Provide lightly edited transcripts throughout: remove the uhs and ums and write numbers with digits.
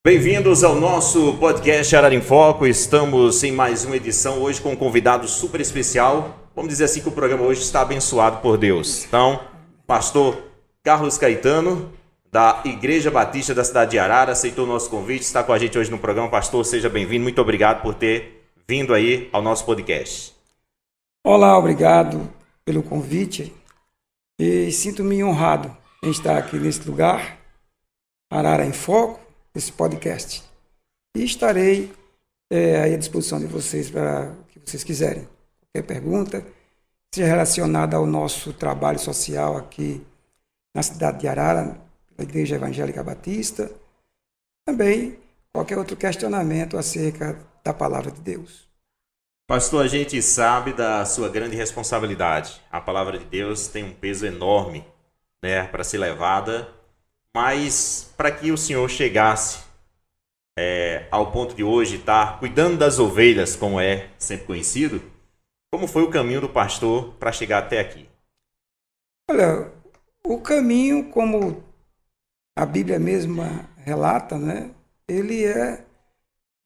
Bem-vindos ao nosso podcast Arara em Foco. Estamos em mais uma edição hoje com um convidado super especial. Vamos dizer assim que o programa hoje está abençoado por Deus. Então, pastor Carlos Caetano, da Igreja Batista da cidade de Arara, aceitou o nosso convite, está com a gente hoje no programa. Pastor, seja bem-vindo. Muito obrigado por ter vindo aí ao nosso podcast. Olá, obrigado pelo convite e sinto-me honrado em estar aqui nesse lugar, Arara em Foco, esse podcast. E estarei aí à disposição de vocês para o que vocês quiserem. Qualquer pergunta, seja relacionada ao nosso trabalho social aqui na cidade de Arara, da Igreja Evangélica Batista, também qualquer outro questionamento acerca da palavra de Deus. Pastor, a gente sabe da sua grande responsabilidade. A palavra de Deus tem um peso enorme, para ser levada, mas para que o senhor chegasse ao ponto de hoje estar cuidando das ovelhas, como é sempre conhecido, como foi o caminho do pastor para chegar até aqui? Olha, o caminho, como a Bíblia mesma relata, ele é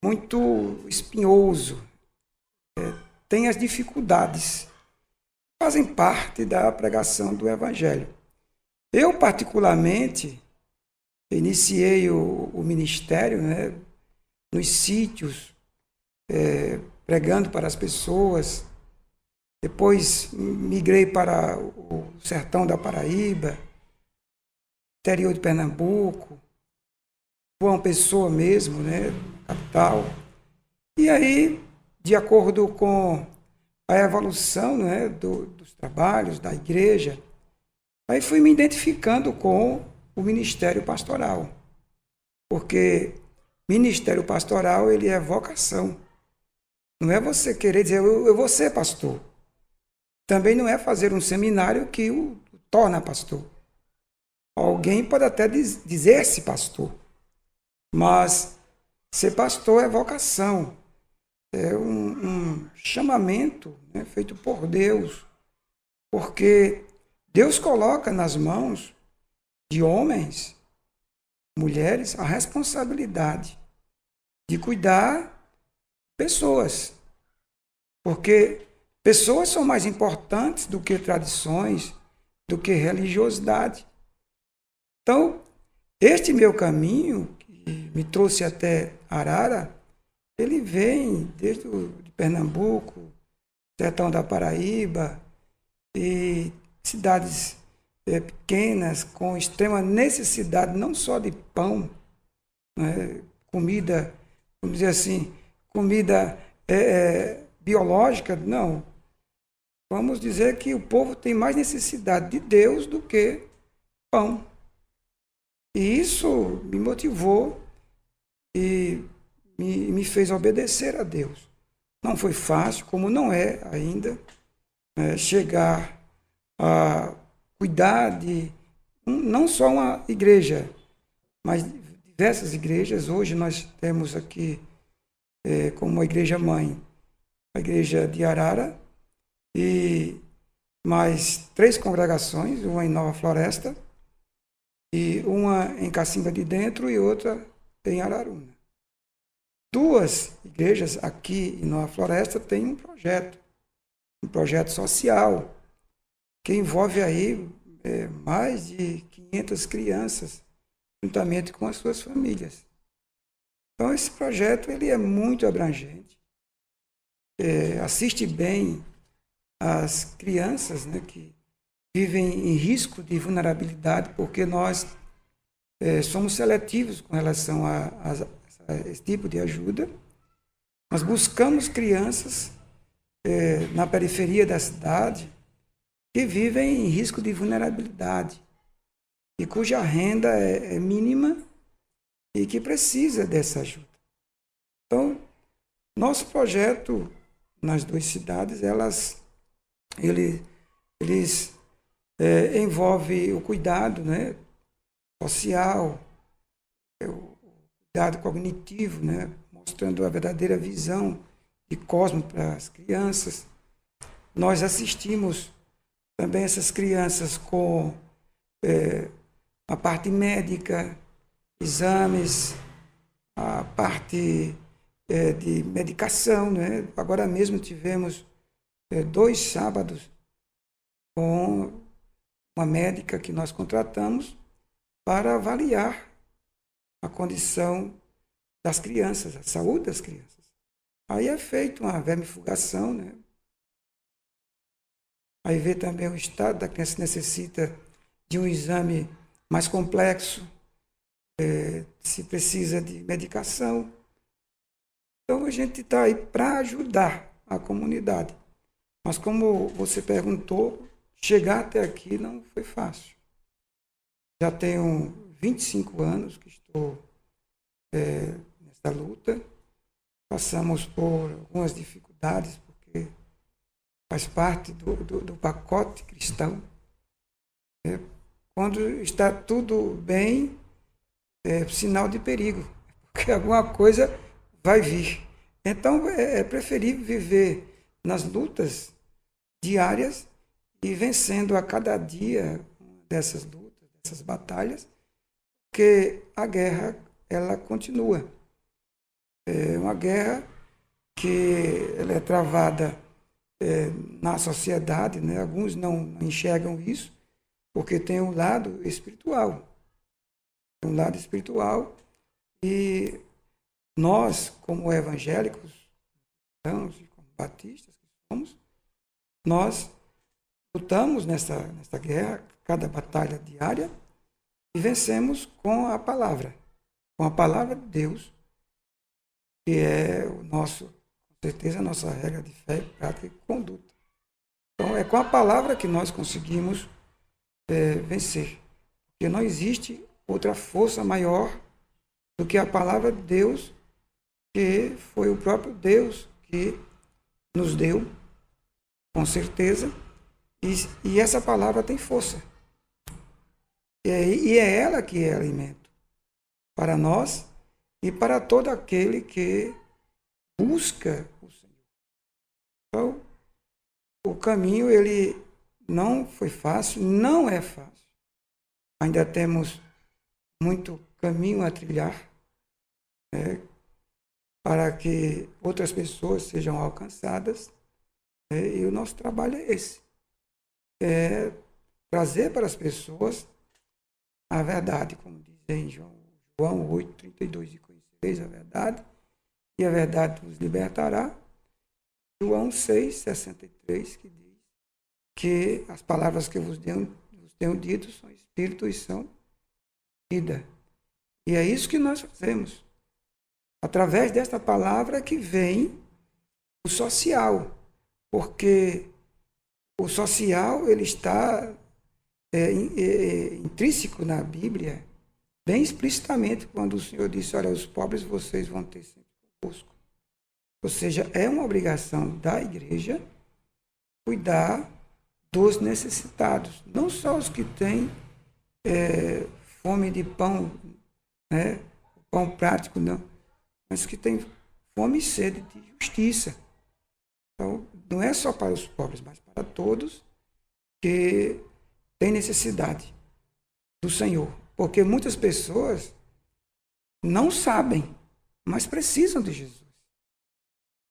muito espinhoso, tem as dificuldades, fazem parte da pregação do Evangelho. Eu, particularmente, iniciei o ministério, nos sítios, pregando para as pessoas. Depois migrei para o sertão da Paraíba, interior de Pernambuco, João Pessoa mesmo, capital. E aí, de acordo com a evolução dos trabalhos da igreja, aí fui me identificando com o ministério pastoral, porque ministério pastoral ele é vocação. Não é você querer dizer, eu vou ser pastor. Também não é fazer um seminário que o torna pastor. Alguém pode até dizer-se pastor, mas ser pastor é vocação, é um chamamento feito por Deus, porque Deus coloca nas mãos de homens, mulheres, a responsabilidade de cuidar pessoas, porque pessoas são mais importantes do que tradições, do que religiosidade. Então, este meu caminho, que me trouxe até Arara, ele vem desde de Pernambuco, sertão da Paraíba, e cidades pequenas, com extrema necessidade, não só de pão, comida, vamos dizer assim, comida biológica, não. Vamos dizer que o povo tem mais necessidade de Deus do que pão. E isso me motivou e me fez obedecer a Deus. Não foi fácil, como não é ainda, chegar a cuidar de não só uma igreja, mas diversas igrejas. Hoje nós temos aqui como uma igreja mãe, a igreja de Arara, e mais 3 congregações, uma em Nova Floresta, e uma em Cacimba de Dentro e outra em Araruna. 2 igrejas aqui em Nova Floresta têm um projeto social, que envolve aí mais de 500 crianças, juntamente com as suas famílias. Então, esse projeto ele é muito abrangente, assiste bem as crianças que vivem em risco de vulnerabilidade, porque nós somos seletivos com relação a esse tipo de ajuda. Nós buscamos crianças na periferia da cidade que vivem em risco de vulnerabilidade e cuja renda é mínima e que precisa dessa ajuda. Então, nosso projeto nas 2 cidades, eles envolvem o cuidado social, o cuidado cognitivo, mostrando a verdadeira visão de cosmos para as crianças. Nós assistimos também essas crianças com a parte médica, exames, a parte de medicação, né? Agora mesmo tivemos 2 sábados com uma médica que nós contratamos para avaliar a condição das crianças, a saúde das crianças. Aí é feita uma vermifugação, né? Aí vê também o estado da criança, necessita de um exame mais complexo, se precisa de medicação. Então a gente está aí para ajudar a comunidade. Mas como você perguntou, chegar até aqui não foi fácil. Já tenho 25 anos que estou nessa luta. Passamos por algumas dificuldades, porque faz parte do pacote cristão. Quando está tudo bem, é sinal de perigo, porque alguma coisa vai vir. Então, é preferível viver nas lutas diárias e vencendo a cada dia dessas lutas, dessas batalhas, porque a guerra, ela continua. É uma guerra que ela é travada na sociedade, né? Alguns não enxergam isso, porque tem um lado espiritual. Tem um lado espiritual e nós, como evangélicos, cristãos e como batistas que somos, nós lutamos nessa guerra, cada batalha diária, e vencemos com a palavra de Deus, que é com certeza, a nossa regra de fé, prática e conduta. Então, é com a palavra que nós conseguimos vencer. Porque não existe outra força maior do que a palavra de Deus, que foi o próprio Deus que nos deu, com certeza, e essa palavra tem força. E é ela que é alimento para nós e para todo aquele que busca o Senhor. Então, o caminho, ele não foi fácil, não é fácil. Ainda temos muito caminho a trilhar, né, para que outras pessoas sejam alcançadas. E o nosso trabalho é esse. É trazer para as pessoas a verdade, como diz em João 8, 32, e conhecereis a verdade, e a verdade vos libertará. João 6, 63, que diz que as palavras que vos tenho dito são espírito e são vida. E é isso que nós fazemos. Através desta palavra que vem o social, porque o social ele está intrínseco na Bíblia, bem explicitamente, quando o Senhor disse, olha, os pobres vocês vão ter sempre convosco. Ou seja, é uma obrigação da igreja cuidar dos necessitados, não só os que têm fome de pão, né? Pão prático, não, mas que têm fome e sede de justiça. Então, não é só para os pobres, mas para todos que têm necessidade do Senhor. Porque muitas pessoas não sabem, mas precisam de Jesus.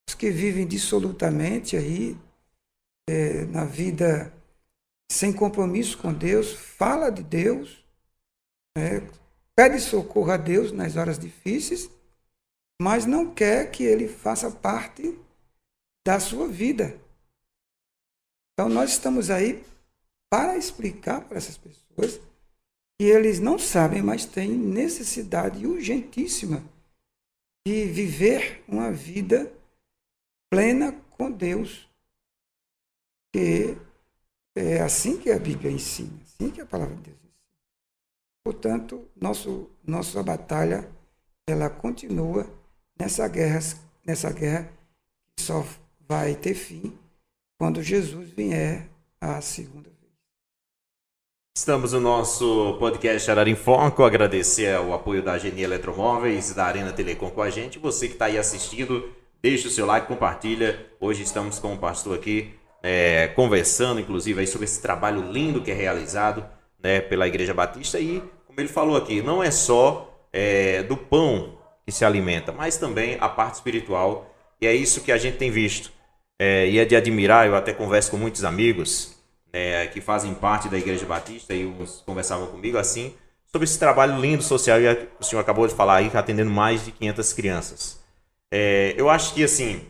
Os que vivem dissolutamente aí, na vida sem compromisso com Deus, fala de Deus, pede socorro a Deus nas horas difíceis, mas não quer que ele faça parte da sua vida. Então, nós estamos aí para explicar para essas pessoas que eles não sabem, mas têm necessidade urgentíssima de viver uma vida plena com Deus. Que é assim que a Bíblia ensina, assim que a palavra de Deus ensina. Portanto, nossa batalha, ela continua nessa guerra que só vai ter fim quando Jesus vier a segunda vez. Estamos no nosso podcast Arara em Foco. Agradecer o apoio da Geni Eletromóveis, da Arena Telecom com a gente. Você que está aí assistindo, deixa o seu like, compartilha. Hoje estamos com o pastor aqui, conversando, inclusive, aí sobre esse trabalho lindo que é realizado, né, pela Igreja Batista. E, como ele falou aqui, não é só do pão que se alimenta, mas também a parte espiritual. E é isso que a gente tem visto. E é de admirar, eu até converso com muitos amigos que fazem parte da Igreja Batista e uns conversavam comigo assim, sobre esse trabalho lindo social, e o senhor acabou de falar aí, atendendo mais de 500 crianças. Eu acho que, assim,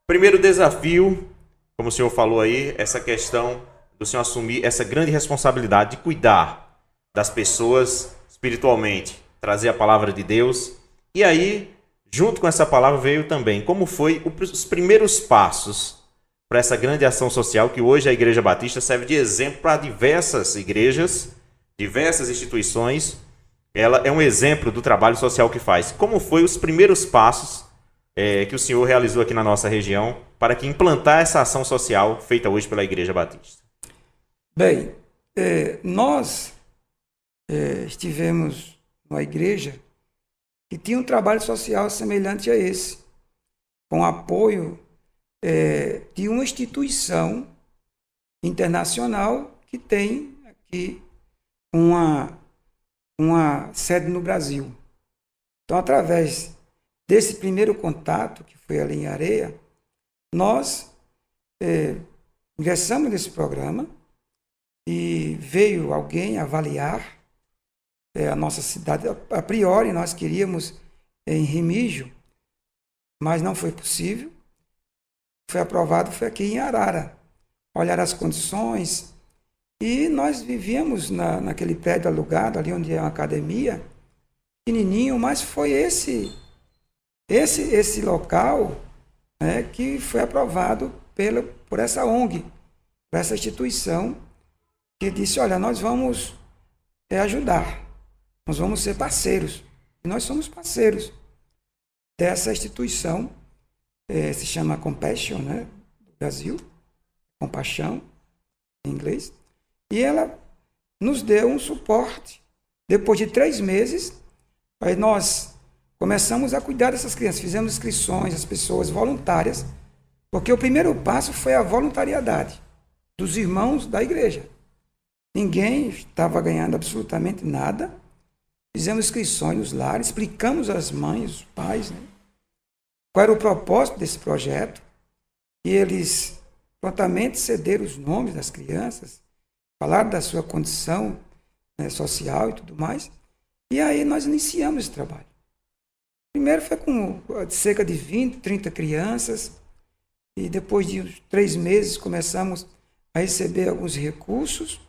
primeiro desafio, como o senhor falou aí, essa questão do senhor assumir essa grande responsabilidade de cuidar das pessoas espiritualmente, trazer a palavra de Deus. E aí, junto com essa palavra veio também como foi os primeiros passos para essa grande ação social que hoje a Igreja Batista serve de exemplo para diversas igrejas, diversas instituições. Ela é um exemplo do trabalho social que faz. Como foi os primeiros passos que o senhor realizou aqui na nossa região para que implantar essa ação social feita hoje pela Igreja Batista? Bem, nós estivemos numa igreja que tinha um trabalho social semelhante a esse, com apoio de uma instituição internacional que tem aqui uma sede no Brasil. Então, através desse primeiro contato, que foi ali em Areia, nós ingressamos nesse programa e veio alguém avaliar a nossa cidade. A priori, nós queríamos em Remígio, mas não foi possível. Foi aprovado, foi aqui em Arara. Olhar as condições. E nós vivíamos naquele prédio alugado, ali onde é uma academia, pequenininho, mas foi esse local, né, que foi aprovado por essa ONG, por essa instituição, que disse, olha, nós vamos ajudar, nós vamos ser parceiros. E nós somos parceiros dessa instituição, se chama Compassion, né, do Brasil, Compaixão, em inglês, e ela nos deu um suporte. Depois de 3 meses, aí nós começamos a cuidar dessas crianças, fizemos inscrições, as pessoas voluntárias, porque o primeiro passo foi a voluntariedade dos irmãos da igreja. Ninguém estava ganhando absolutamente nada. Fizemos inscrições nos lares, explicamos às mães, os pais, né, qual era o propósito desse projeto, e eles prontamente cederam os nomes das crianças, falaram da sua condição, né, social e tudo mais, e aí nós iniciamos esse trabalho. Primeiro foi com cerca de 20, 30 crianças, e depois de uns 3 meses começamos a receber alguns recursos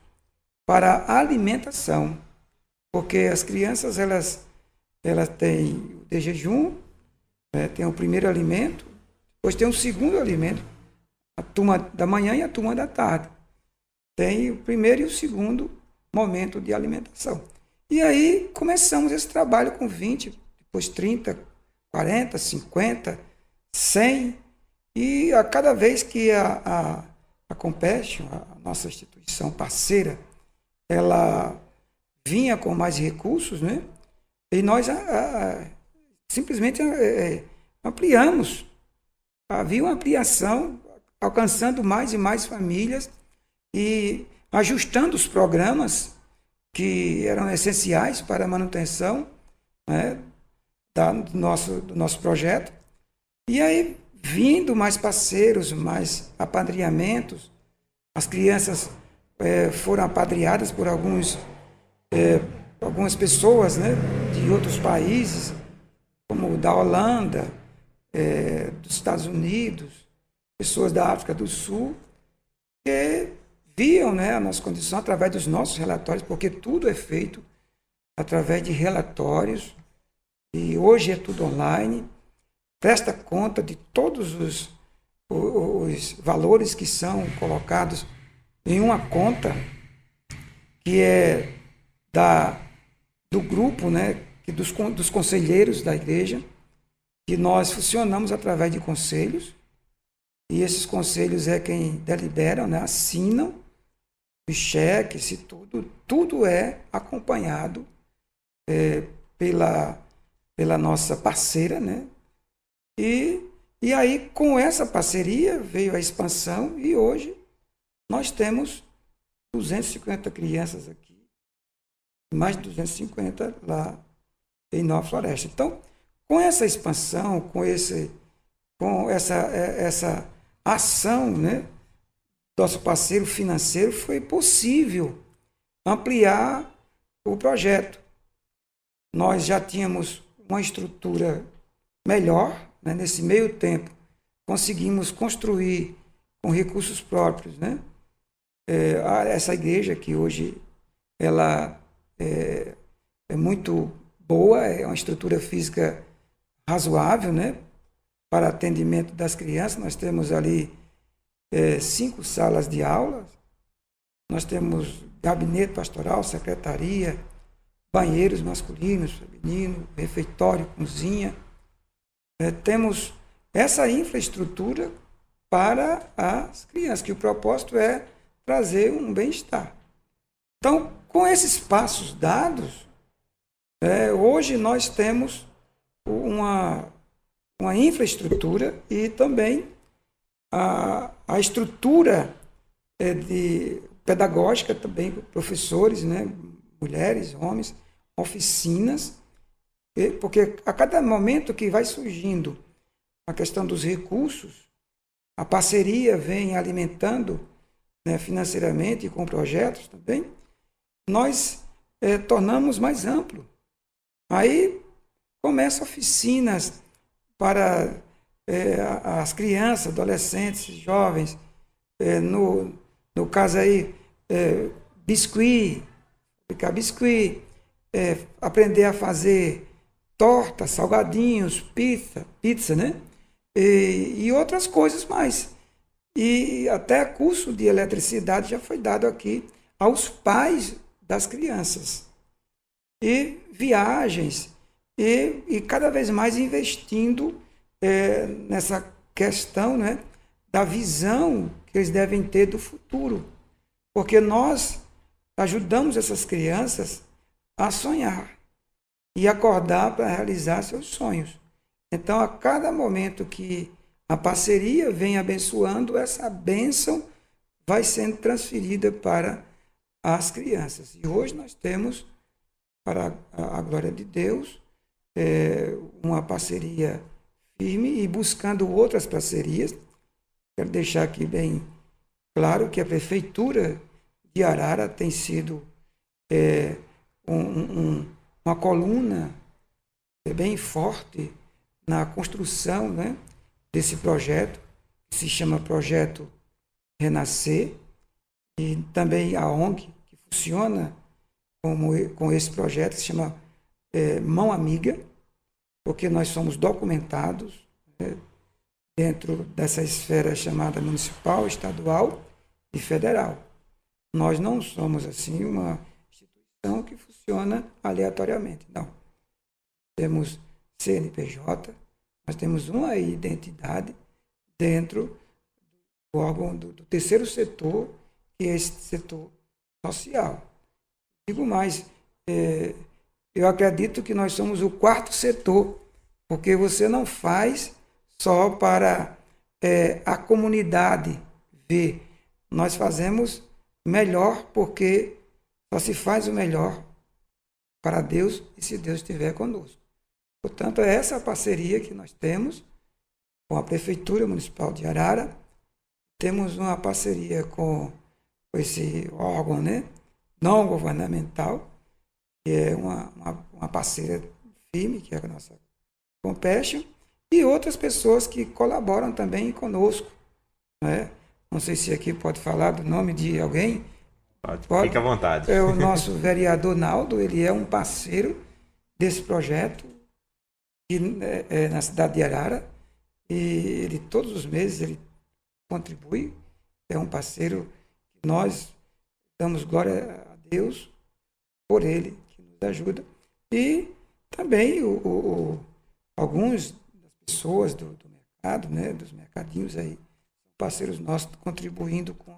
para a alimentação, porque as crianças elas têm o de jejum, tem o primeiro alimento, depois tem o segundo alimento, a turma da manhã e a turma da tarde. Tem o primeiro e o segundo momento de alimentação. E aí começamos esse trabalho com 20, depois 30, 40, 50, 100, e a cada vez que a Compassion, a nossa instituição parceira, ela vinha com mais recursos, né? E nós simplesmente ampliamos. Havia uma ampliação, alcançando mais e mais famílias e ajustando os programas que eram essenciais para a manutenção, né, do nosso projeto. E aí, vindo mais parceiros, mais apadrinhamentos, as crianças foram apadrinhadas por algumas pessoas, né, de outros países, como da Holanda, dos Estados Unidos, pessoas da África do Sul, que viam, né, a nossa condição através dos nossos relatórios, porque tudo é feito através de relatórios, e hoje é tudo online, presta conta de todos os valores que são colocados em uma conta que é do grupo, né, dos conselheiros da igreja, que nós funcionamos através de conselhos, e esses conselhos é quem deliberam, né, assinam os cheques e tudo é acompanhado pela nossa parceira, né? E aí, com essa parceria, veio a expansão e hoje nós temos 250 crianças aqui, mais de 250 lá em Nova Floresta. Então, com essa expansão, com essa ação, né, nosso parceiro financeiro, foi possível ampliar o projeto. Nós já tínhamos uma estrutura melhor, né? Nesse meio tempo, conseguimos construir com recursos próprios, né? Essa igreja que hoje ela é muito boa, é uma estrutura física razoável, né? Para atendimento das crianças. Nós temos ali 5 salas de aula, nós temos gabinete pastoral, secretaria, banheiros masculinos, femininos, refeitório, cozinha. Temos essa infraestrutura para as crianças, que o propósito é trazer um bem-estar. Então, com esses passos dados, hoje nós temos uma infraestrutura e também a estrutura pedagógica também, professores, né, mulheres, homens, oficinas, porque a cada momento que vai surgindo a questão dos recursos, a parceria vem alimentando, né, financeiramente e com projetos também, nós tornamos mais amplo. Aí começam oficinas para as crianças, adolescentes, jovens, no caso aí, biscuit, fabricar biscuit, aprender a fazer torta, salgadinhos, pizza, né? E outras coisas mais. E até curso de eletricidade já foi dado aqui aos pais das crianças. E viagens, e cada vez mais investindo nessa questão, né, da visão que eles devem ter do futuro. Porque nós ajudamos essas crianças a sonhar e acordar para realizar seus sonhos. Então, a cada momento que a parceria vem abençoando, essa bênção vai sendo transferida para as crianças. E hoje nós temos, para a glória de Deus, uma parceria firme e buscando outras parcerias. Quero deixar aqui bem claro que a Prefeitura de Arara tem sido uma coluna bem forte na construção, né, desse projeto, que se chama Projeto Renascer, e também a ONG, que funciona com esse projeto, que se chama Mão Amiga, porque nós somos documentados, né, dentro dessa esfera chamada municipal, estadual e federal. Nós não somos, assim, uma instituição que funciona aleatoriamente, não. Temos CNPJ, nós temos uma identidade dentro do órgão do terceiro setor, que é esse setor social. Digo mais, eu acredito que nós somos o 4º setor, porque você não faz só para a comunidade ver. Nós fazemos melhor porque só se faz o melhor para Deus e se Deus estiver conosco. Portanto, é essa parceria que nós temos com a Prefeitura Municipal de Arara. Temos uma parceria com esse órgão, né, não governamental, que é uma parceira firme, que é a nossa Compassion, e outras pessoas que colaboram também conosco, né? Não sei se aqui pode falar do nome de alguém. Pode. Fique à vontade. É o nosso vereador Naldo, ele é um parceiro desse projeto na cidade de Arara, e ele todos os meses ele contribui, é um parceiro que nós damos glória a Deus por ele, que nos ajuda. E também alguns das pessoas do mercado, né, dos mercadinhos aí, parceiros nossos, contribuindo com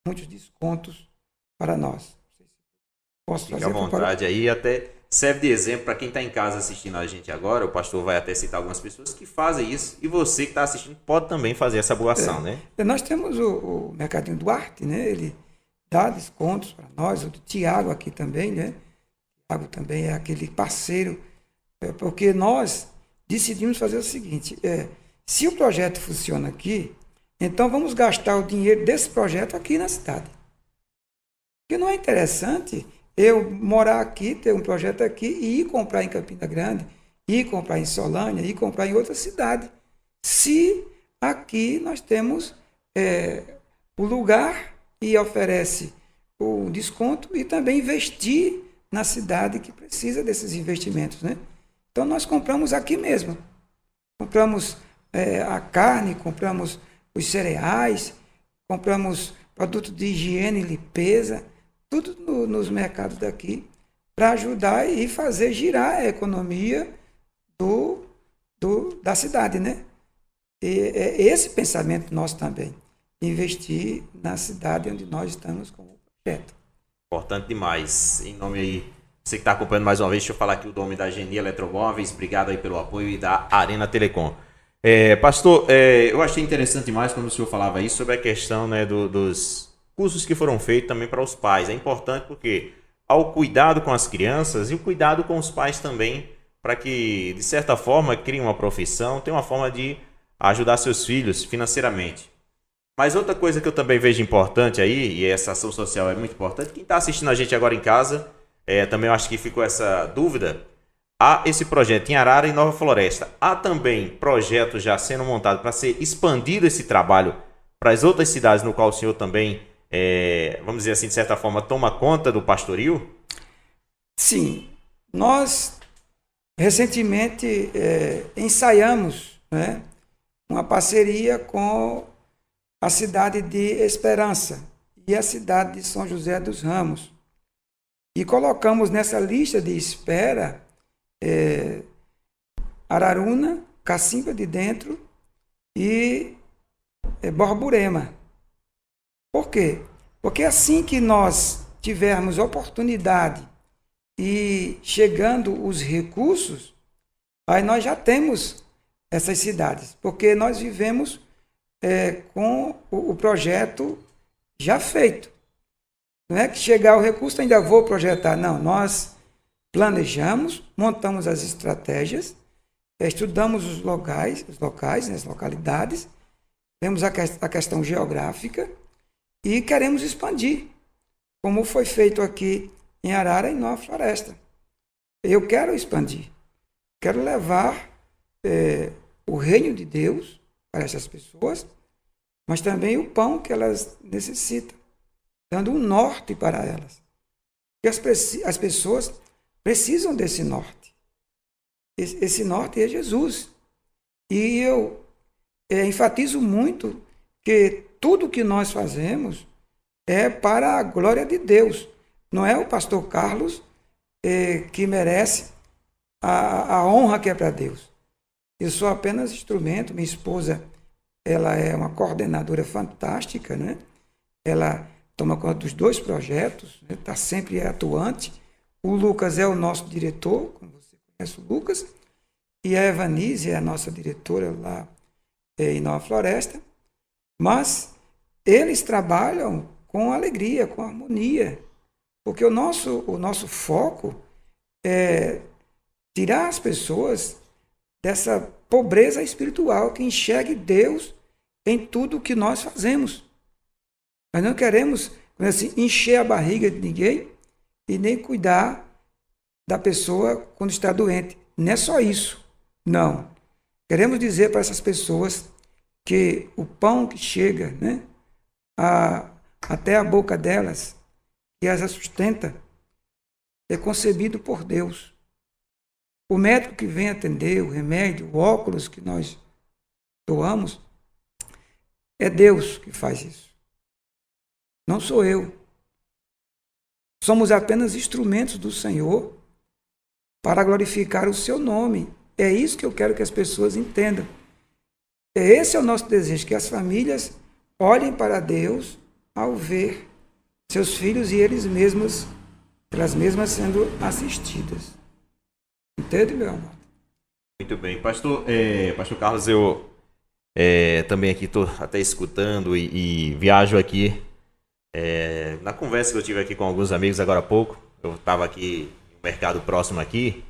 muitos descontos para nós. Posso fazer? Fique à vontade aí, até serve de exemplo para quem está em casa assistindo a gente agora. O pastor vai até citar algumas pessoas que fazem isso, e você que está assistindo pode também fazer essa boa ação, né? Nós temos o Mercadinho Duarte, né? Ele dá descontos para nós, o Tiago aqui também, né? O Tiago também é aquele parceiro, porque nós decidimos fazer o seguinte, se o projeto funciona aqui, então vamos gastar o dinheiro desse projeto aqui na cidade. Porque não é interessante eu morar aqui, ter um projeto aqui e ir comprar em Campina Grande, ir comprar em Solânia, ir comprar em outra cidade. Se aqui nós temos o lugar e oferece o desconto e também investir na cidade que precisa desses investimentos, né? Então nós compramos aqui mesmo. Compramos a carne, compramos os cereais, compramos produtos de higiene e limpeza, tudo nos mercados daqui, para ajudar e fazer girar a economia da cidade, né? E é esse pensamento nosso também, investir na cidade onde nós estamos com o projeto. Importante demais. Em nome aí, você que está acompanhando mais uma vez, deixa eu falar aqui o nome da Geni Eletromóveis, obrigado aí pelo apoio, e da Arena Telecom. Pastor, eu achei interessante demais quando o senhor falava isso sobre a questão, né, dos cursos que foram feitos também para os pais. É importante porque ao cuidado com as crianças e o cuidado com os pais também, para que, de certa forma, criem uma profissão, tenham uma forma de ajudar seus filhos financeiramente. Mas outra coisa que eu também vejo importante aí, e essa ação social é muito importante, quem está assistindo a gente agora em casa, também eu acho que ficou essa dúvida, há esse projeto em Arara e Nova Floresta. Há também projetos já sendo montados para ser expandido esse trabalho para as outras cidades no qual o senhor também, vamos dizer assim, de certa forma, toma conta do pastoril? Sim, nós recentemente ensaiamos, né, uma parceria com a cidade de Esperança e a cidade de São José dos Ramos. E colocamos nessa lista de espera Araruna, Cacimba de Dentro e Borborema. Por quê? Porque assim que nós tivermos oportunidade e chegando os recursos, aí nós já temos essas cidades, porque nós vivemos com o projeto já feito. Não é que chegar o recurso ainda vou projetar, não. Nós planejamos, montamos as estratégias, estudamos os locais, né, as localidades, vemos a questão geográfica e queremos expandir, como foi feito aqui em Arara e Nova Floresta. Eu quero expandir, quero levar o reino de Deus para essas pessoas, mas também o pão que elas necessitam, dando um norte para elas. Porque as pessoas precisam desse norte. Esse norte é Jesus. E eu enfatizo muito que tudo que nós fazemos é para a glória de Deus. Não é o pastor Carlos que merece a honra que é para Deus. Eu sou apenas instrumento. Minha esposa, ela é uma coordenadora fantástica, né? Ela toma conta dos 2 projetos, está sempre atuante. O Lucas é o nosso diretor, como você conhece o Lucas, e a Evanise é a nossa diretora lá em Nova Floresta. Mas eles trabalham com alegria, com harmonia, porque o nosso foco é tirar as pessoas dessa pobreza espiritual, que enxergue Deus em tudo o que nós fazemos. Nós não queremos, assim, encher a barriga de ninguém e nem cuidar da pessoa quando está doente. Não é só isso. Não. Queremos dizer para essas pessoas que o pão que chega, né, até a boca delas, que as sustenta, é concebido por Deus. O médico que vem atender, o remédio, o óculos que nós doamos, é Deus que faz isso. Não sou eu. Somos apenas instrumentos do Senhor para glorificar o seu nome. É isso que eu quero que as pessoas entendam. Esse é o nosso desejo, que as famílias olhem para Deus ao ver seus filhos e elas mesmas sendo assistidas. Entende, meu amor? Muito bem. Pastor Carlos, eu também aqui estou até escutando e viajo aqui. Na conversa que eu tive aqui com alguns amigos agora há pouco, eu estava aqui no mercado próximo aqui,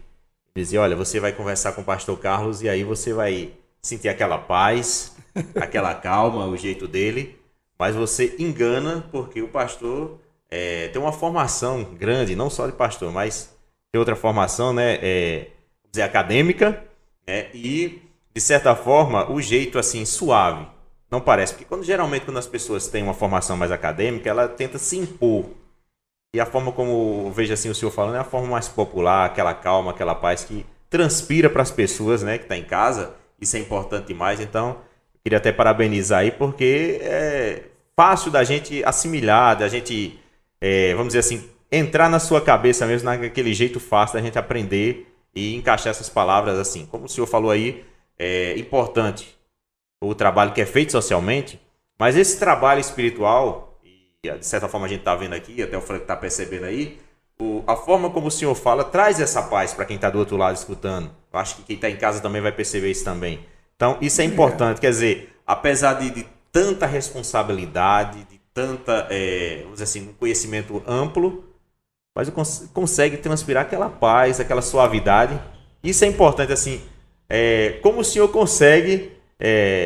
Dizia, olha, você vai conversar com o pastor Carlos e aí você vai sentir aquela paz, aquela calma, o jeito dele, mas você engana porque o pastor tem uma formação grande, não só de pastor, mas tem outra formação, né, vamos dizer, acadêmica, né, e, de certa forma, o jeito, assim, suave, não parece, porque geralmente quando as pessoas têm uma formação mais acadêmica, ela tenta se impor. E a forma como eu vejo assim o senhor falando é a forma mais popular, aquela calma, aquela paz que transpira para as pessoas, né, que está em casa. Isso é importante demais. Então, eu queria até parabenizar aí, porque é fácil da gente assimilar, da gente, vamos dizer assim, entrar na sua cabeça mesmo, naquele jeito fácil da gente aprender e encaixar essas palavras assim. Como o senhor falou aí, é importante o trabalho que é feito socialmente, mas esse trabalho espiritual, e de certa forma a gente está vendo aqui, até o Frank está percebendo aí, a forma como o senhor fala traz essa paz para quem está do outro lado escutando. Eu acho que quem está em casa também vai perceber isso também. Então, isso é importante. Quer dizer, apesar de tanta responsabilidade, de tanta, vamos dizer assim, um conhecimento amplo, mas consegue transpirar aquela paz, aquela suavidade. Isso é importante, assim, como o senhor consegue,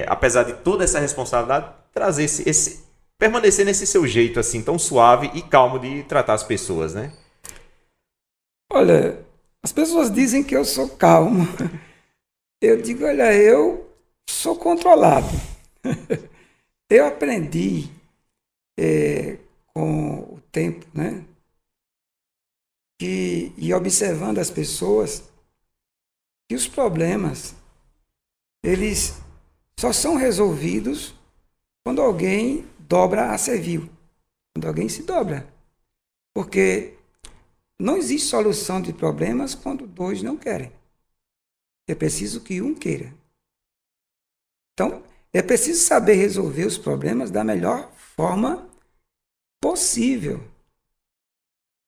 apesar de toda essa responsabilidade, trazer permanecer nesse seu jeito, assim, tão suave e calmo de tratar as pessoas, né? Olha, as pessoas dizem que eu sou calmo. Eu digo, olha, eu sou controlado. Eu aprendi com o tempo, né? E observando as pessoas, que os problemas, eles só são resolvidos quando alguém dobra a servil, quando alguém se dobra. Porque não existe solução de problemas quando dois não querem. É preciso que um queira. Então, é preciso saber resolver os problemas da melhor forma possível.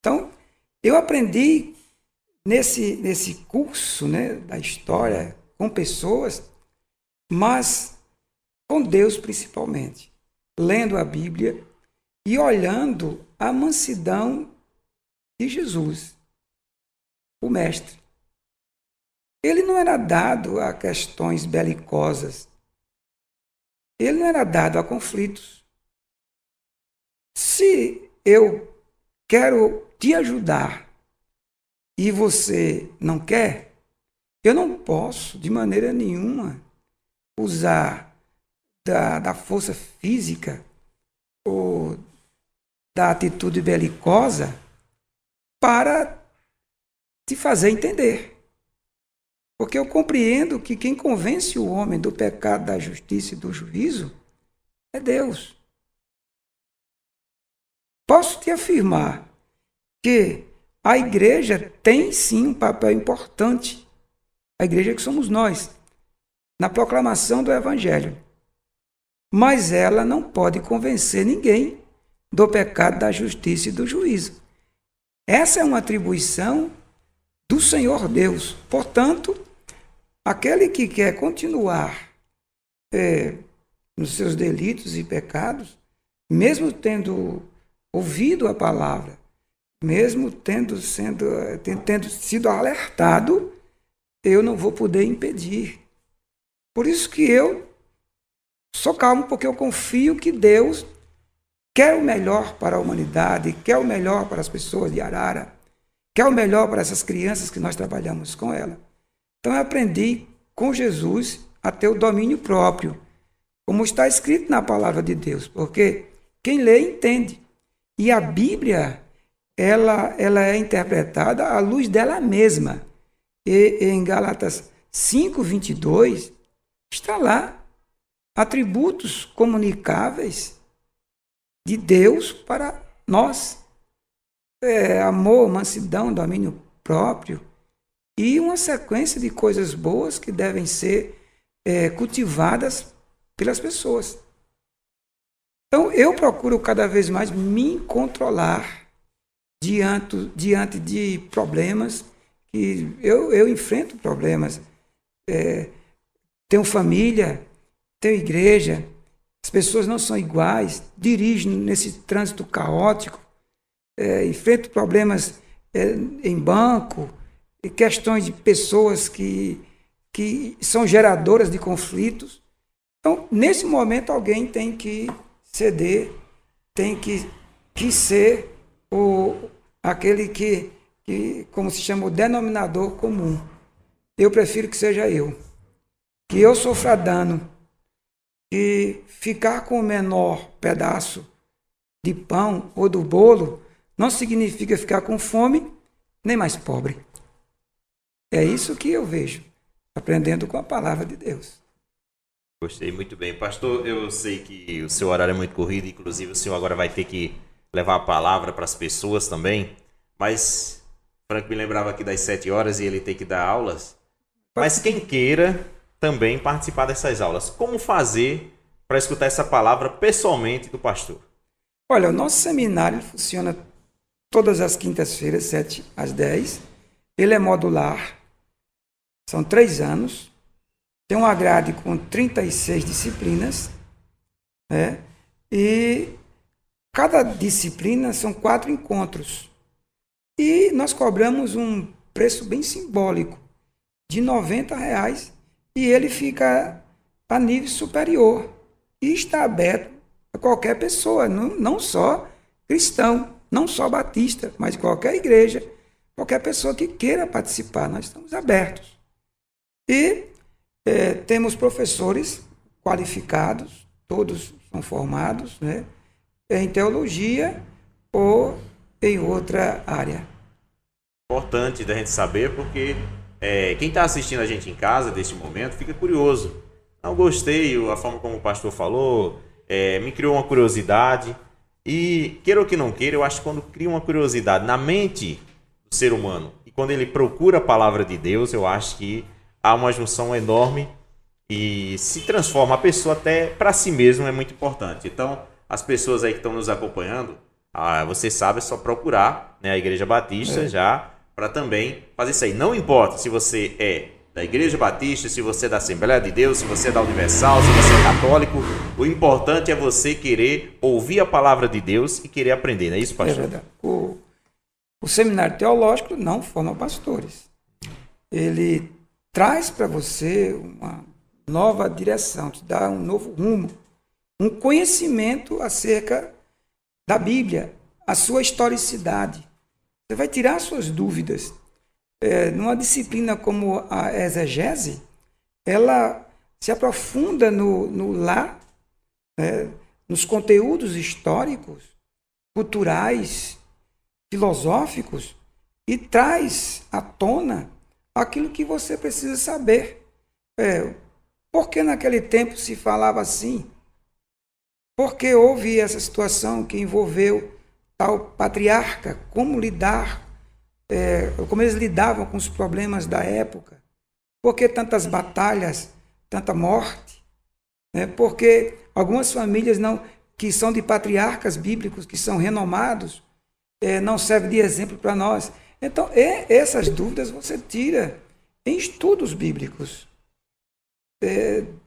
Então, eu aprendi nesse curso, né, da história com pessoas, mas com Deus principalmente, lendo a Bíblia e olhando a mansidão de Jesus, o Mestre. Ele não era dado a questões belicosas, ele não era dado a conflitos. Se eu quero te ajudar e você não quer, eu não posso, de maneira nenhuma, usar da força física ou da atitude belicosa para te fazer entender. Porque eu compreendo que quem convence o homem do pecado, da justiça e do juízo é Deus. Posso te afirmar que a igreja tem sim um papel importante, a igreja que somos nós, na proclamação do Evangelho. Mas ela não pode convencer ninguém do pecado, da justiça e do juízo. Essa é uma atribuição do Senhor Deus. Portanto, aquele que quer continuar nos seus delitos e pecados, mesmo tendo ouvido a palavra, mesmo tendo sido alertado, eu não vou poder impedir. Por isso que eu sou calmo, porque eu confio que Deus quer o melhor para a humanidade, quer o melhor para as pessoas de Arara, quer o melhor para essas crianças que nós trabalhamos com ela. Então eu aprendi com Jesus a ter o domínio próprio, como está escrito na palavra de Deus, porque quem lê entende. E a Bíblia, ela é interpretada à luz dela mesma. E em Gálatas 5:22 está lá atributos comunicáveis de Deus para nós. Amor, mansidão, domínio próprio e uma sequência de coisas boas que devem ser cultivadas pelas pessoas. Então, eu procuro cada vez mais me controlar diante de problemas, que eu enfrento problemas. Tenho família, tenho igreja, as pessoas não são iguais, dirijo nesse trânsito caótico, enfrento problemas em banco, questões de pessoas que são geradoras de conflitos. Então, nesse momento, alguém tem que ceder, tem que ser aquele que, como se chama, o denominador comum. Eu prefiro que seja eu. Que eu sofra dano. Que ficar com o menor pedaço de pão ou do bolo não significa ficar com fome, nem mais pobre. É isso que eu vejo, aprendendo com a palavra de Deus. Gostei muito bem. Pastor, eu sei que o seu horário é muito corrido, inclusive o senhor agora vai ter que levar a palavra para as pessoas também, mas Franco me lembrava aqui das 7 horas e ele tem que dar aulas, mas quem queira também participar dessas aulas, como fazer para escutar essa palavra pessoalmente do pastor? Olha, o nosso seminário funciona todas as quintas-feiras, 7 às 10. Ele é modular, são 3 anos, tem uma grade com 36 disciplinas, né? E cada disciplina são 4 encontros. E nós cobramos um preço bem simbólico, de R$90, e ele fica a nível superior. E está aberto a qualquer pessoa, não só cristão, não só batista, mas qualquer igreja, qualquer pessoa que queira participar, nós estamos abertos. E temos professores qualificados, todos são formados, né, em teologia ou em outra área. Importante da gente saber, porque quem está assistindo a gente em casa, deste momento, fica curioso. Não gostei, a forma como o pastor falou, me criou uma curiosidade. E, queira ou que não queira, eu acho que quando cria uma curiosidade na mente do ser humano, e quando ele procura a palavra de Deus, eu acho que há uma junção enorme e se transforma a pessoa até para si mesmo, é muito importante. Então, as pessoas aí que estão nos acompanhando, você sabe, é só procurar, né, a Igreja Batista já para também fazer isso aí. Não importa se você é da Igreja Batista, se você é da Assembleia de Deus, se você é da Universal, se você é católico, o importante é você querer ouvir a palavra de Deus e querer aprender, não é isso, pastor? É verdade. O seminário teológico não forma pastores. Ele traz para você uma nova direção, te dá um novo rumo, um conhecimento acerca da Bíblia, a sua historicidade. Você vai tirar suas dúvidas. Numa disciplina como a exegese, ela se aprofunda no lá, nos conteúdos históricos, culturais, filosóficos, e traz à tona aquilo que você precisa saber. Por que naquele tempo se falava assim? Por que houve essa situação que envolveu tal patriarca? Como eles lidavam com os problemas da época? Por que tantas batalhas, tanta morte? Porque algumas famílias que são de patriarcas bíblicos, que são renomados, não servem de exemplo para nós. Então, essas dúvidas você tira em estudos bíblicos.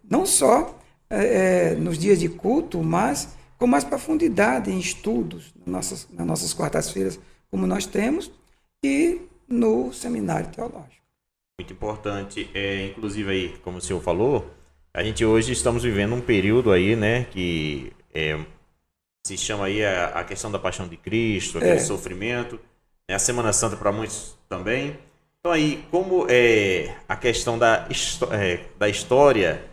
Não só nos dias de culto, mas com mais profundidade em estudos, nas nossas quartas-feiras, como nós temos, e no seminário teológico. Muito importante. Inclusive aí, como o senhor falou, a gente hoje estamos vivendo um período aí, né, que se chama aí a questão da paixão de Cristo, aquele sofrimento, a Semana Santa para muitos também. Então aí, como a questão da história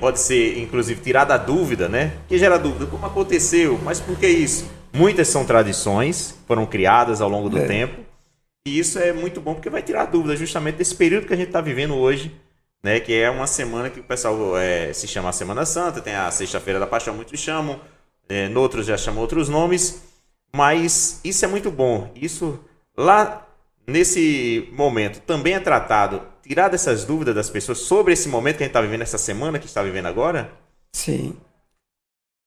pode ser, inclusive, tirada a dúvida, né? Que gera dúvida, como aconteceu, mas por que isso? Muitas são tradições, foram criadas ao longo do tempo, e isso é muito bom porque vai tirar dúvida justamente desse período que a gente está vivendo hoje, né? Que é uma semana que o pessoal se chama a Semana Santa, tem a Sexta-feira da Paixão, muitos chamam, noutros já chamam outros nomes, mas isso é muito bom. Isso lá nesse momento também é tratado, tirar dessas dúvidas das pessoas sobre esse momento que a gente está vivendo, essa semana que está vivendo agora? Sim,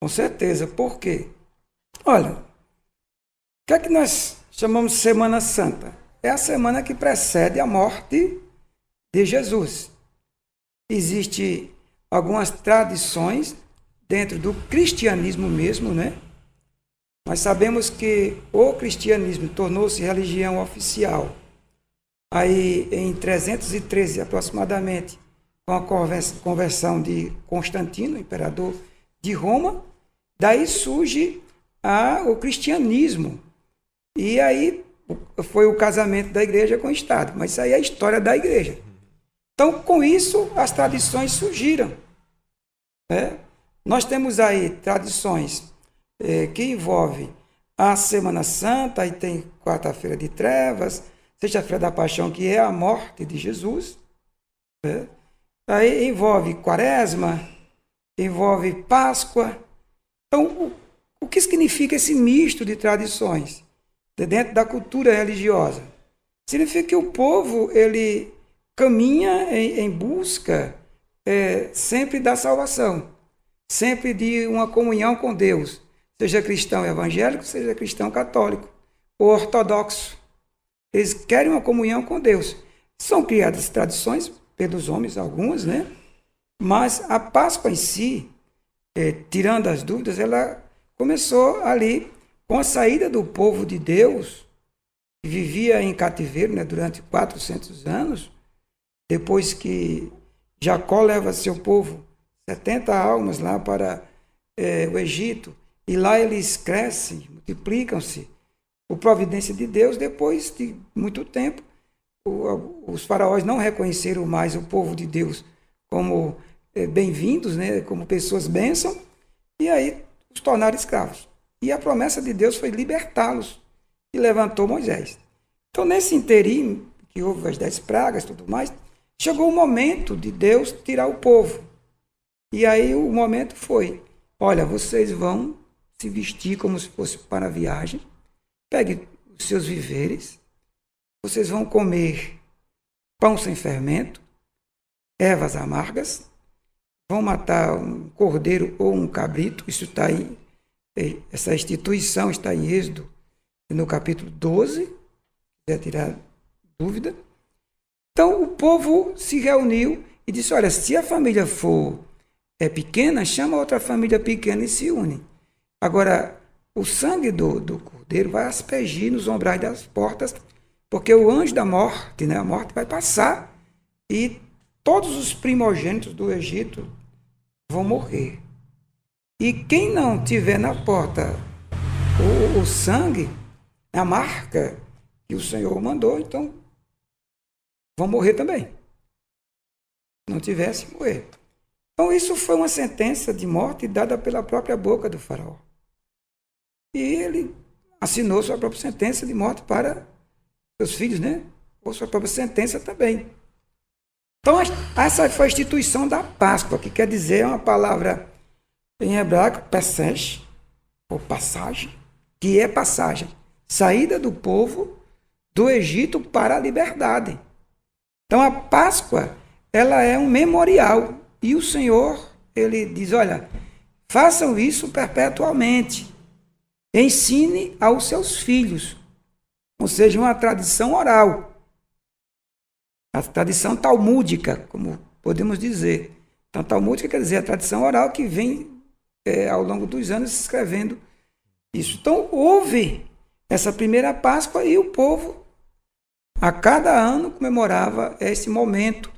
com certeza. Por quê? Olha, o que é que nós chamamos de Semana Santa? É a semana que precede a morte de Jesus. Existem algumas tradições dentro do cristianismo mesmo, né? Nós sabemos que o cristianismo tornou-se religião oficial Aí, em 313 aproximadamente, com a conversão de Constantino, imperador de Roma, daí surge o cristianismo. E aí foi o casamento da igreja com o Estado. Mas isso aí é a história da igreja. Então, com isso, as tradições surgiram. Né? Nós temos aí tradições que envolvem a Semana Santa, aí tem Quarta-feira de Trevas, Sexta-feira da Paixão, que é a morte de Jesus. Né? Aí envolve Quaresma, envolve Páscoa. Então, o que significa esse misto de tradições dentro da cultura religiosa? Significa que o povo ele caminha em busca sempre da salvação, sempre de uma comunhão com Deus, seja cristão evangélico, seja cristão católico ou ortodoxo. Eles querem uma comunhão com Deus. São criadas tradições pelos homens, algumas, né? Mas a Páscoa em si, tirando as dúvidas, ela começou ali com a saída do povo de Deus, que vivia em cativeiro, né, durante 400 anos, depois que Jacó leva seu povo, 70 almas lá para o Egito, e lá eles crescem, multiplicam-se, por providência de Deus. Depois de muito tempo, os faraós não reconheceram mais o povo de Deus como bem-vindos, né, como pessoas bênçãos, e aí os tornaram escravos. E a promessa de Deus foi libertá-los, e levantou Moisés. Então, nesse interim, que houve as 10 pragas e tudo mais, chegou o momento de Deus tirar o povo. E aí o momento foi, olha, vocês vão se vestir como se fosse para a viagem, pegue os seus víveres, vocês vão comer pão sem fermento, ervas amargas, vão matar um cordeiro ou um cabrito. Isso está aí, essa instituição está em Êxodo, no capítulo 12, se quiser tirar dúvida. Então o povo se reuniu e disse, olha, se a família for pequena, chama outra família pequena e se une. Agora, o sangue do cordeiro vai aspergir nos umbrais das portas, porque o anjo da morte, né, a morte vai passar e todos os primogênitos do Egito vão morrer. E quem não tiver na porta o sangue, a marca que o Senhor mandou, então vão morrer também. Se não tivesse, morrer. Então isso foi uma sentença de morte dada pela própria boca do faraó. E ele assinou sua própria sentença de morte para seus filhos, né? Ou sua própria sentença também. Então, essa foi a instituição da Páscoa, que quer dizer uma palavra em hebraico, pesach, ou passagem, que é passagem. Saída do povo do Egito para a liberdade. Então, a Páscoa, ela é um memorial. E o Senhor, ele diz, olha, façam isso perpetuamente. Ensine aos seus filhos. Ou seja, uma tradição oral. A tradição talmúdica, como podemos dizer. Então, talmúdica quer dizer a tradição oral que vem ao longo dos anos escrevendo isso. Então, houve essa primeira Páscoa e o povo, a cada ano, comemorava esse momento.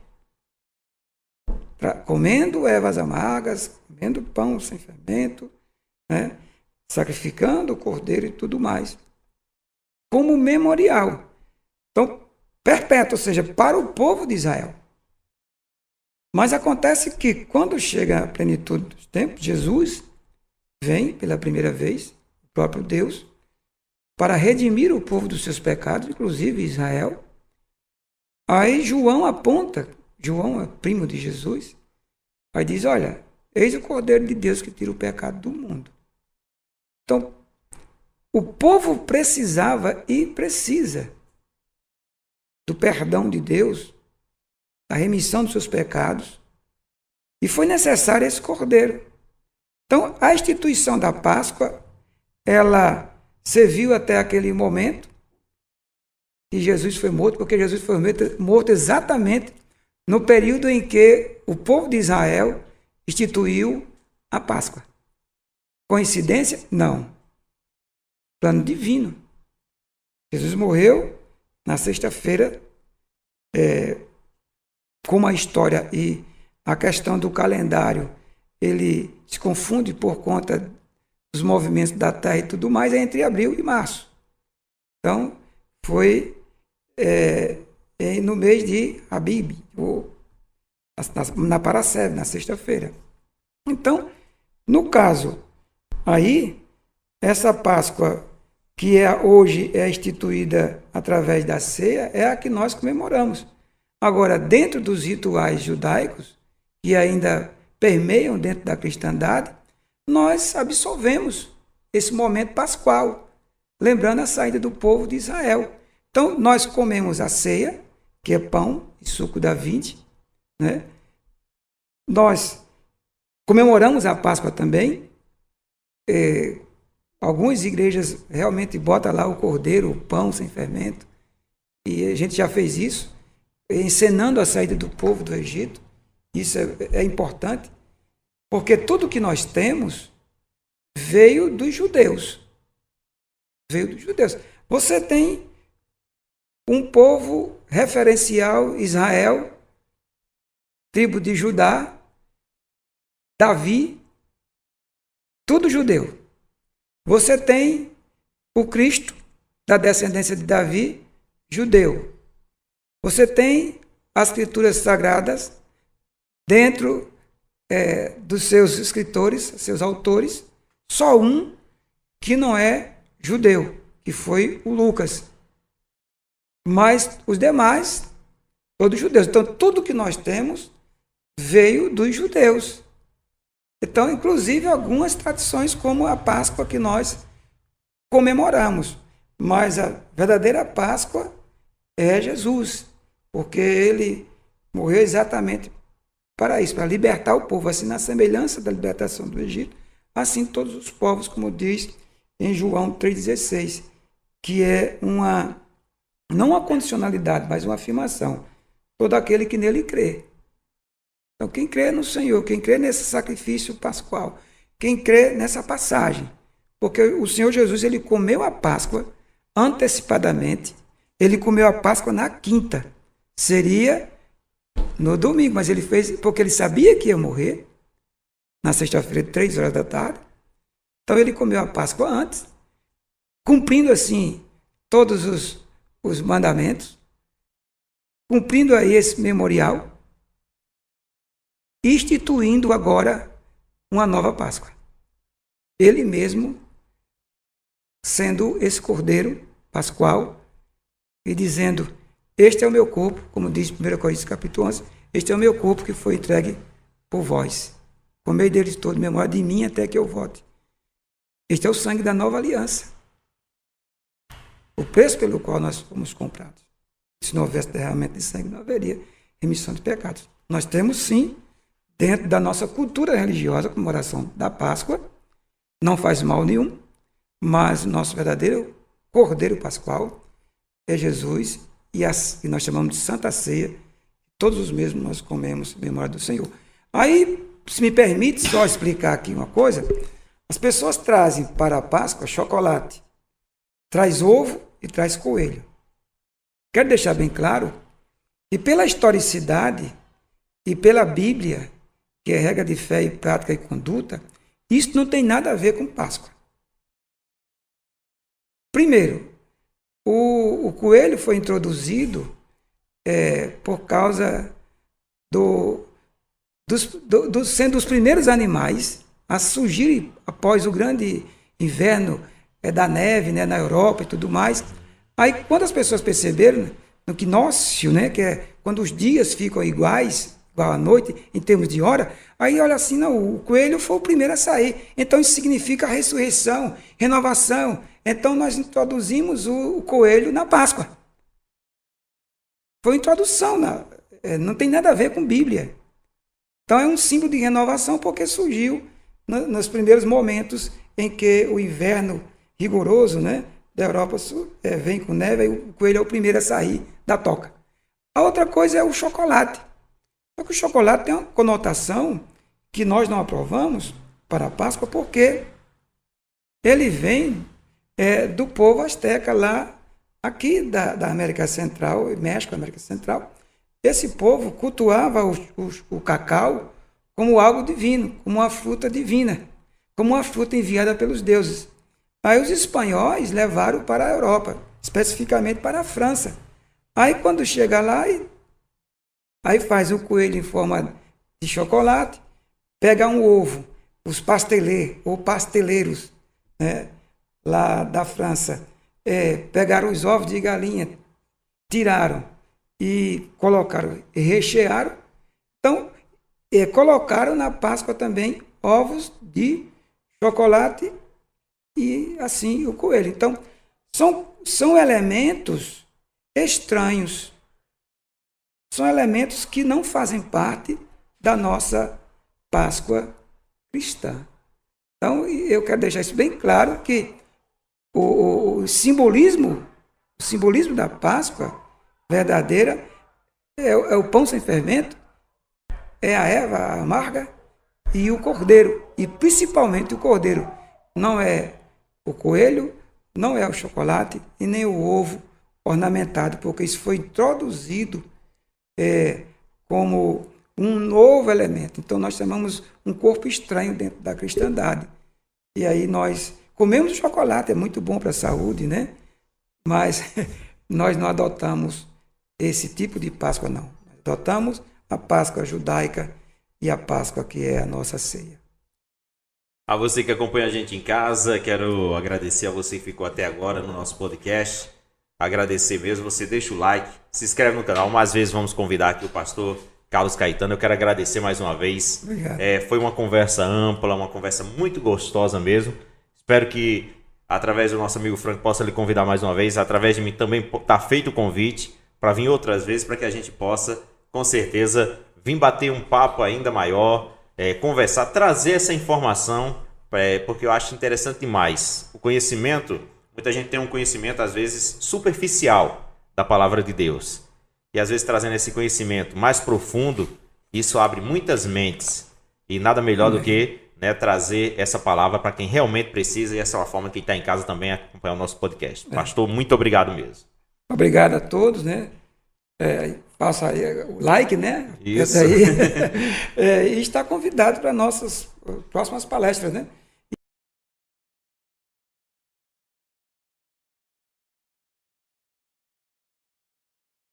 Comendo ervas amargas, comendo pão sem fermento, né? Sacrificando o cordeiro e tudo mais. Como memorial. Então, perpétuo, ou seja, para o povo de Israel. Mas acontece que quando chega a plenitude dos tempos, Jesus vem pela primeira vez, o próprio Deus, para redimir o povo dos seus pecados, inclusive Israel. Aí João aponta, João é primo de Jesus, aí diz, olha, eis o Cordeiro de Deus que tira o pecado do mundo. Então, o povo precisava e precisa do perdão de Deus, da remissão dos seus pecados, e foi necessário esse cordeiro. Então, a instituição da Páscoa, ela serviu até aquele momento que Jesus foi morto, porque Jesus foi morto exatamente no período em que o povo de Israel instituiu a Páscoa. Coincidência? Não. Plano divino. Jesus morreu na sexta-feira como a história e a questão do calendário, ele se confunde por conta dos movimentos da Terra e tudo mais, é entre abril e março. Então, foi no mês de Abib, na Parasebe, na sexta-feira. Então, no caso, aí, essa Páscoa que hoje é instituída através da ceia, é a que nós comemoramos. Agora, dentro dos rituais judaicos, que ainda permeiam dentro da cristandade, nós absolvemos esse momento pascual, lembrando a saída do povo de Israel. Então, nós comemos a ceia, que é pão e suco da vide, né? Nós comemoramos a Páscoa também. Algumas igrejas realmente botam lá o cordeiro, o pão sem fermento, e a gente já fez isso, encenando a saída do povo do Egito. Isso é importante, porque tudo que nós temos veio dos judeus. Veio dos judeus. Você tem um povo referencial, Israel, tribo de Judá, Davi, tudo judeu. Você tem o Cristo, da descendência de Davi, judeu. Você tem as escrituras sagradas dentro dos seus escritores, seus autores, só um que não é judeu, que foi o Lucas. Mas os demais, todos judeus. Então, tudo que nós temos veio dos judeus. Então, inclusive, algumas tradições, como a Páscoa que nós comemoramos. Mas a verdadeira Páscoa é Jesus, porque ele morreu exatamente para isso, para libertar o povo, assim na semelhança da libertação do Egito, assim todos os povos, como diz em João 3,16, que é não uma condicionalidade, mas uma afirmação. Todo aquele que nele crê. Então, quem crê no Senhor, quem crê nesse sacrifício pascual, quem crê nessa passagem, porque o Senhor Jesus, ele comeu a Páscoa antecipadamente, ele comeu a Páscoa na quinta, seria no domingo, mas ele fez porque ele sabia que ia morrer, na sexta-feira, 3 horas da tarde, então ele comeu a Páscoa antes, cumprindo assim todos os mandamentos, cumprindo aí esse memorial, instituindo agora uma nova Páscoa. Ele mesmo sendo esse cordeiro pascual e dizendo: este é o meu corpo, como diz 1 Coríntios capítulo 11, este é o meu corpo que foi entregue por vós. Comei deles todo, memória de mim até que eu volte. Este é o sangue da nova aliança. O preço pelo qual nós fomos comprados. Se não houvesse derramamento de sangue, não haveria remissão de pecados. Nós temos sim, dentro da nossa cultura religiosa, a comemoração da Páscoa, não faz mal nenhum, mas o nosso verdadeiro Cordeiro Pascual é Jesus, e nós chamamos de Santa Ceia, todos os meses nós comemos em memória do Senhor. Aí, se me permite só explicar aqui uma coisa, as pessoas trazem para a Páscoa chocolate, traz ovo e traz coelho. Quero deixar bem claro que pela historicidade e pela Bíblia, que é regra de fé e prática e conduta, isso não tem nada a ver com Páscoa. Primeiro, o coelho foi introduzido por causa sendo os primeiros animais a surgir após o grande inverno da neve, né, na Europa e tudo mais. Aí, quando as pessoas perceberam no quinócio, né, que é quando os dias ficam iguais à noite, em termos de hora, aí olha assim, não, o coelho foi o primeiro a sair. Então isso significa ressurreição, renovação. Então nós introduzimos o coelho na Páscoa. Foi introdução, não tem nada a ver com Bíblia. Então é um símbolo de renovação porque surgiu nos primeiros momentos em que o inverno rigoroso, né, da Europa Sul, vem com neve, e o coelho é o primeiro a sair da toca. A outra coisa é o chocolate. Só que o chocolate tem uma conotação que nós não aprovamos para a Páscoa, porque ele vem do povo asteca lá, aqui da América Central, México, América Central, esse povo cultuava o cacau como algo divino, como uma fruta divina, como uma fruta enviada pelos deuses. Aí os espanhóis levaram para a Europa, especificamente para a França. Aí quando chega lá, aí faz o coelho em forma de chocolate, pega um ovo, os pastelers ou pasteleiros, né, lá da França, pegaram os ovos de galinha, tiraram e colocaram, e rechearam. Então, colocaram na Páscoa também ovos de chocolate e assim o coelho. Então, são elementos estranhos, são elementos que não fazem parte da nossa Páscoa cristã. Então, eu quero deixar isso bem claro, que o simbolismo da Páscoa verdadeira é o pão sem fermento, é a erva amarga e o cordeiro. E principalmente o cordeiro. Não é o coelho, não é o chocolate e nem o ovo ornamentado, porque isso foi introduzido como um novo elemento. Então nós chamamos um corpo estranho dentro da cristandade. E aí nós comemos o chocolate, é muito bom para a saúde, né? Mas nós não adotamos esse tipo de Páscoa, não. Adotamos a Páscoa judaica e a Páscoa que é a nossa ceia. A você que acompanha a gente em casa, quero agradecer a você que ficou até agora no nosso podcast. Agradecer mesmo, você deixa o like, se inscreve no canal. Mais vezes vamos convidar aqui o pastor Carlos Caetano. Eu quero agradecer mais uma vez. Obrigado. Foi uma conversa ampla, uma conversa muito gostosa mesmo. Espero que, através do nosso amigo Frank, possa lhe convidar mais uma vez. Através de mim também está feito o convite para vir outras vezes, para que a gente possa, com certeza, vir bater um papo ainda maior, conversar, trazer essa informação, porque eu acho interessante demais. O conhecimento, muita gente tem um conhecimento, às vezes, superficial da palavra de Deus. E, às vezes, trazendo esse conhecimento mais profundo, isso abre muitas mentes. E nada melhor do que trazer essa palavra para quem realmente precisa, e essa é uma forma que está em casa também acompanhar o nosso podcast. Pastor, muito obrigado mesmo. Obrigado a todos, né? Faça aí o like, né? Isso. E está convidado para nossas próximas palestras, né?